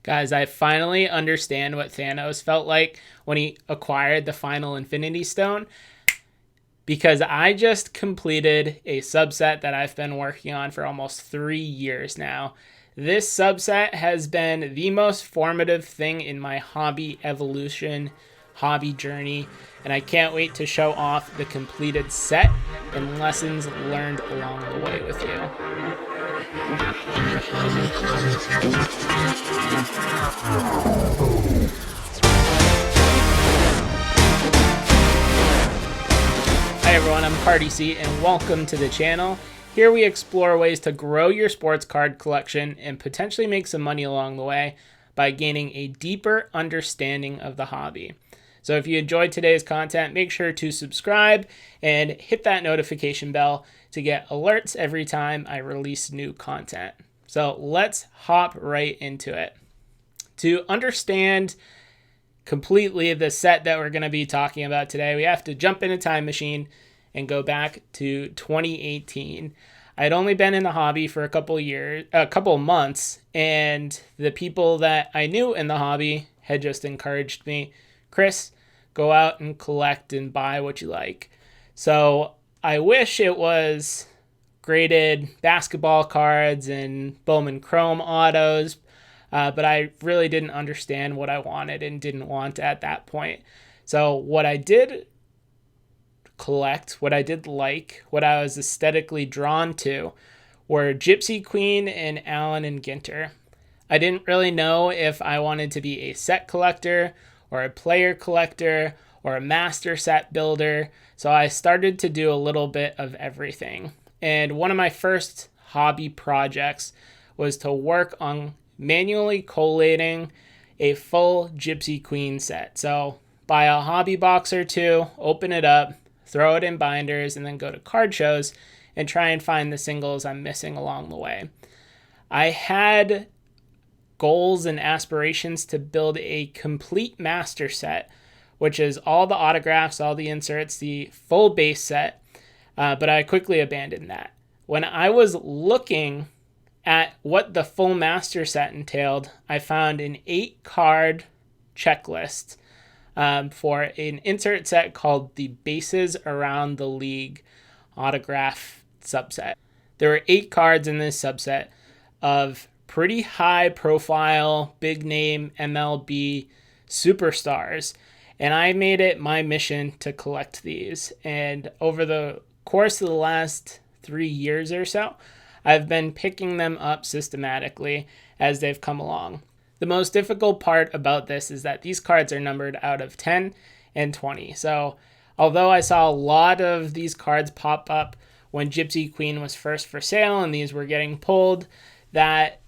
Guys, I finally understand what Thanos felt like when he acquired the final Infinity Stone, because I just completed a subset that I've been working on for almost 3 years now. This subset has been the most formative thing in my hobby evolution, hobby journey, and I can't wait to show off the completed set and lessons learned along the way with you. Hi everyone, I'm Cardi-C and welcome to the channel. Here we explore ways to grow your sports card collection and potentially make some money along the way by gaining a deeper understanding of the hobby. So if you enjoyed today's content, make sure to subscribe and hit that notification bell to get alerts every time I release new content. So let's hop right into it. To understand completely the set that we're going to be talking about today, we have to jump in a time machine and go back to 2018. I'd only been in the hobby for a couple of months, and the people that I knew in the hobby had just encouraged me, Chris, go out and collect and buy what you like. So I wish it was graded basketball cards and Bowman Chrome autos, but I really didn't understand what I wanted and didn't want at that point. So what I did collect, what I did like, what I was aesthetically drawn to were Gypsy Queen and Allen and Ginter. I didn't really know if I wanted to be a set collector or a player collector or a master set builder, so I started to do a little bit of everything. And one of my first hobby projects was to work on manually collating a full Gypsy Queen set. So buy a hobby box or two, open it up, throw it in binders, and then go to card shows and try and find the singles I'm missing along the way. I had goals and aspirations to build a complete master set, which is all the autographs, all the inserts, the full base set, but I quickly abandoned that. When I was looking at what the full master set entailed, I found an 8-card checklist for an insert set called the Bases Around the League autograph subset. There were 8 cards in this subset of pretty high profile, big name MLB superstars, and I made it my mission to collect these. And over the course of the last 3 years or so, I've been picking them up systematically as they've come along. The most difficult part about this is that these cards are numbered out of 10 and 20. So although I saw a lot of these cards pop up when Gypsy Queen was first for sale and these were getting pulled, that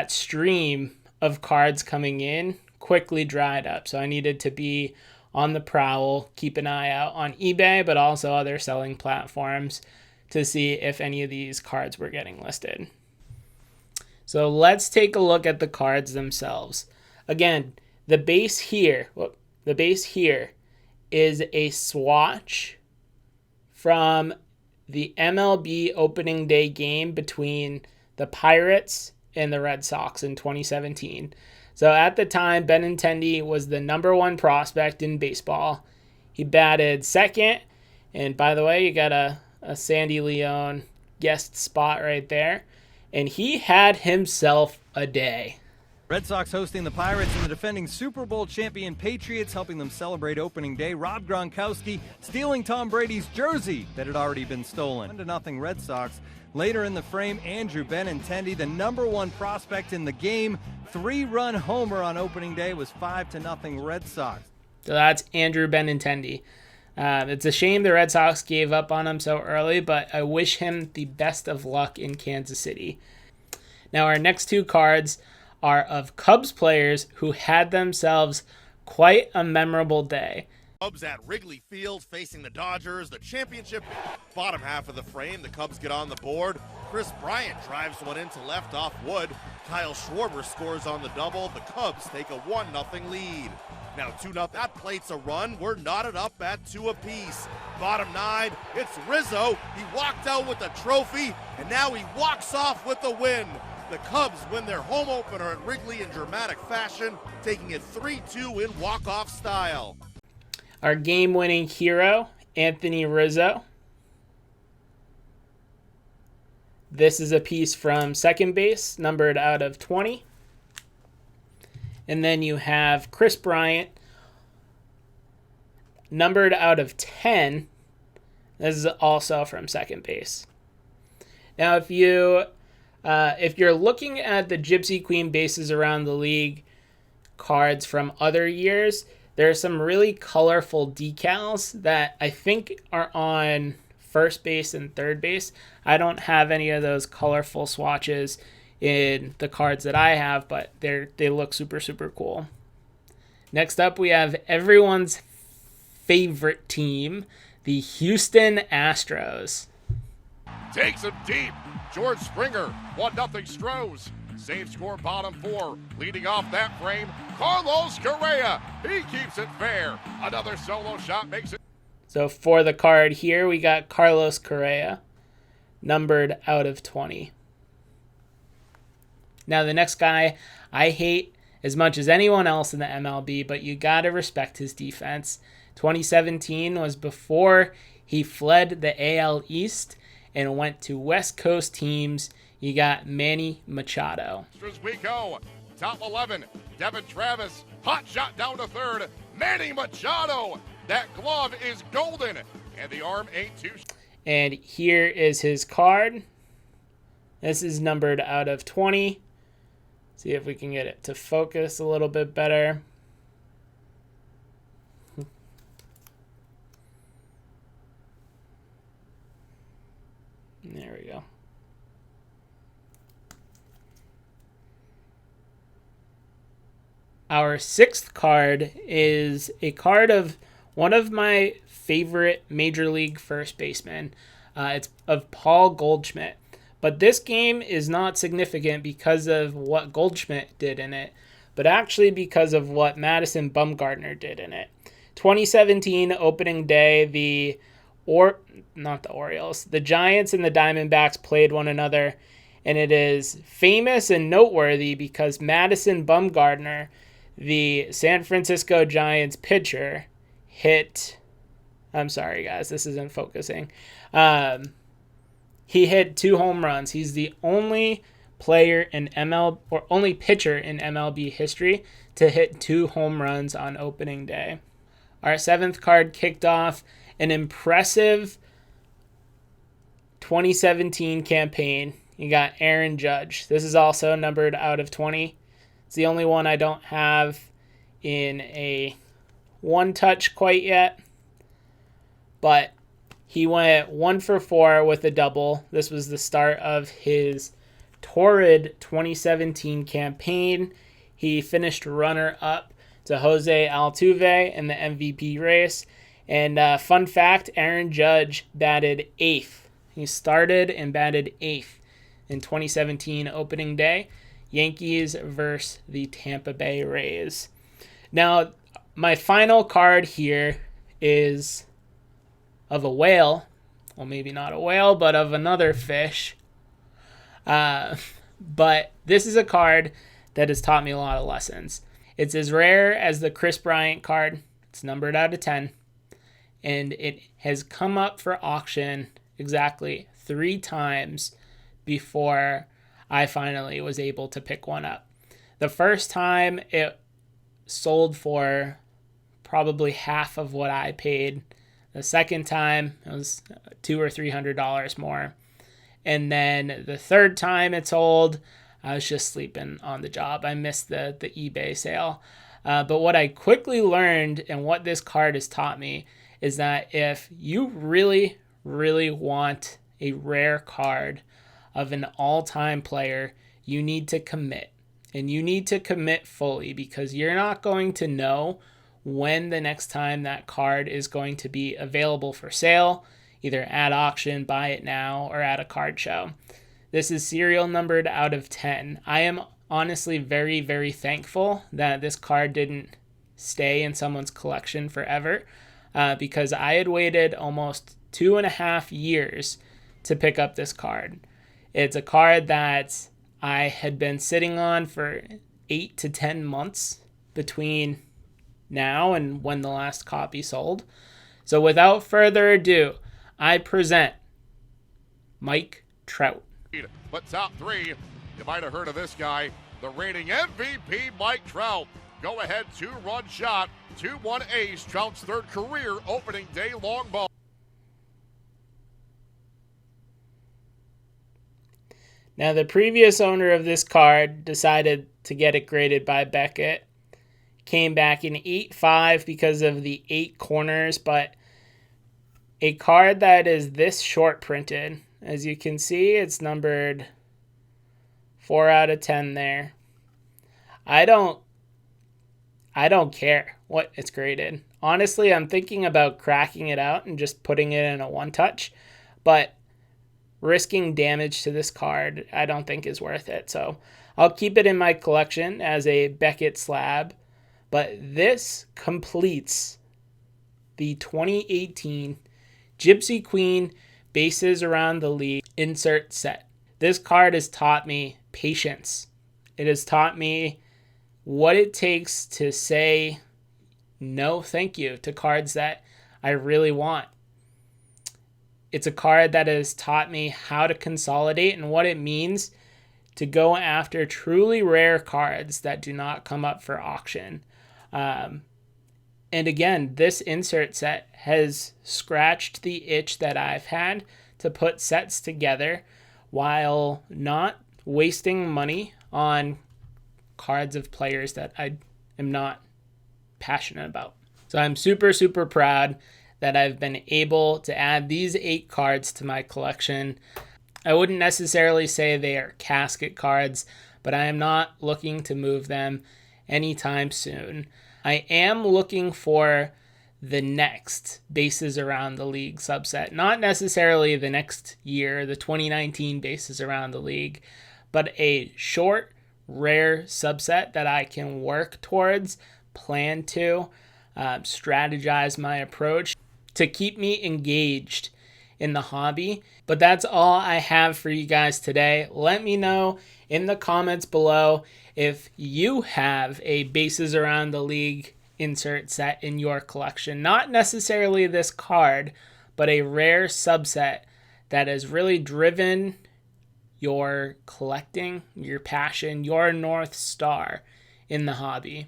stream of cards coming in quickly dried up. So I needed to be on the prowl, keep an eye out on eBay, but also other selling platforms to see if any of these cards were getting listed. So let's take a look at the cards themselves. Again, the base here is a swatch from the MLB opening day game between the Pirates and the Red Sox in 2017. So at the time, Benintendi was the #1 prospect in baseball. He batted second, and by the way, you got a Sandy Leon guest spot right there. And he had himself a day. Red Sox hosting the Pirates and the defending Super Bowl champion Patriots, helping them celebrate opening day. Rob Gronkowski stealing Tom Brady's jersey that had already been stolen. 1-0 Red Sox. Later in the frame, Andrew Benintendi, the #1 prospect in the game. 3-run homer on opening day was 5-0 Red Sox. So that's Andrew Benintendi. It's a shame the Red Sox gave up on him so early, but I wish him the best of luck in Kansas City. Now our next 2 cards are of Cubs players who had themselves quite a memorable day. Cubs at Wrigley Field facing the Dodgers, the championship bottom half of the frame. The Cubs get on the board. Chris Bryant drives one into left off Wood. Kyle Schwarber scores on the double. The Cubs take a 1-0 lead. Now 2-0, that plates a run. We're knotted up at 2 apiece. Bottom 9, it's Rizzo. He walked out with the trophy, and now he walks off with the win. The Cubs win their home opener at Wrigley in dramatic fashion, taking it 3-2 in walk-off style. Our game-winning hero, Anthony Rizzo. This is a piece from second base, numbered out of 20. And then you have Chris Bryant, numbered out of 10. This is also from second base. Now, if you're looking at the Gypsy Queen bases around the league cards from other years, there are some really colorful decals that I think are on first base and third base. I don't have any of those colorful swatches in the cards that I have, but they look super, super cool. Next up, we have everyone's favorite team, the Houston Astros. Takes him deep. George Springer, 1-0 Stros. Same score, bottom four. Leading off that frame, Carlos Correa. He keeps it fair. Another solo shot makes it. So for the card here, we got Carlos Correa, numbered out of 20. Now the next guy I hate as much as anyone else in the MLB, but you got to respect his defense. 2017 was before he fled the AL East and went to West Coast teams. You got Manny Machado. As we go, top 11, Devin Travis, hot shot down to third, Manny Machado. That glove is golden, and the arm ain't too. And here is his card. This is numbered out of 20. See if we can get it to focus a little bit better. There we go. Our sixth card is a card of one of my favorite Major League first basemen. It's of Paul Goldschmidt. But this game is not significant because of what Goldschmidt did in it, but actually because of what Madison Bumgarner did in it. 2017 opening day, the Giants and the Diamondbacks played one another, and it is famous and noteworthy because Madison Bumgarner, the San Francisco Giants pitcher, I'm sorry guys, this isn't focusing. He hit 2 home runs. He's the only player in only pitcher in MLB history to hit 2 home runs on opening day. Our 7th card kicked off an impressive 2017 campaign. You got Aaron Judge. This is also numbered out of 20. It's the only one I don't have in a one touch quite yet. But he went 1 for 4 with a double. This was the start of his torrid 2017 campaign. He finished runner-up to Jose Altuve in the MVP race. And fun fact, Aaron Judge batted 8th. He started and batted 8th in 2017 opening day. Yankees versus the Tampa Bay Rays. Now, my final card here is of a whale. Well, maybe not a whale, but of another fish. But this is a card that has taught me a lot of lessons. It's as rare as the Chris Bryant card. It's numbered out of 10. And it has come up for auction exactly 3 times before I finally was able to pick one up. The first time it sold for probably half of what I paid. The second time it was $200 or $300 more. And then the third time it sold, I was just sleeping on the job. I missed the eBay sale. But what I quickly learned and what this card has taught me is that if you really, really want a rare card of an all-time player, you need to commit. And you need to commit fully because you're not going to know when the next time that card is going to be available for sale, either at auction, buy it now, or at a card show. This is serial numbered out of 10. I am honestly very, very thankful that this card didn't stay in someone's collection forever because I had waited almost 2.5 years to pick up this card. It's a card that I had been sitting on for 8 to 10 months between now and when the last copy sold. So without further ado, I present Mike Trout. But top three, you might have heard of this guy, the reigning MVP, Mike Trout. Go ahead, 2-run shot, 2-1 ace, Trout's third career opening day long ball. Now, the previous owner of this card decided to get it graded by Beckett. Came back in 8.5 because of the 8 corners, but a card that is this short printed, as you can see, it's numbered 4 out of 10 there. I don't care what it's graded. Honestly, I'm thinking about cracking it out and just putting it in a one-touch, but risking damage to this card I don't think is worth it. So I'll keep it in my collection as a Beckett slab, but this completes the 2018 Gypsy Queen Bases Around the League insert set. This card has taught me patience. It has taught me what it takes to say no thank you to cards that I really want. It's a card that has taught me how to consolidate and what it means to go after truly rare cards that do not come up for auction. And again, this insert set has scratched the itch that I've had to put sets together while not wasting money on cards of players that I am not passionate about. So I'm super, super proud that I've been able to add these 8 cards to my collection. I wouldn't necessarily say they are casket cards, but I am not looking to move them anytime soon. I am looking for the next Bases Around the League subset. Not necessarily the next year, the 2019 Bases Around the League, but a short, rare subset that I can work towards, plan to, strategize my approach to keep me engaged in the hobby. But that's all I have for you guys today. Let me know in the comments below if you have a Bases Around the League insert set in your collection. Not necessarily this card, but a rare subset that has really driven your collecting, your passion, your North Star in the hobby.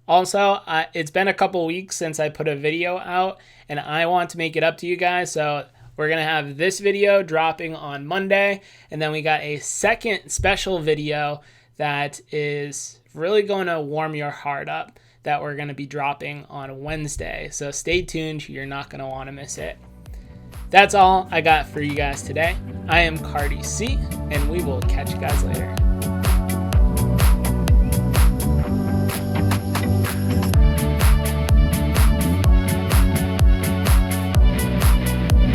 Also, it's been a couple weeks since I put a video out, and I want to make it up to you guys, so we're going to have this video dropping on Monday, and then we got a second special video that is really going to warm your heart up that we're going to be dropping on Wednesday. So stay tuned. You're not going to want to miss it. That's all I got for you guys today. I am Cardi-C, and we will catch you guys later.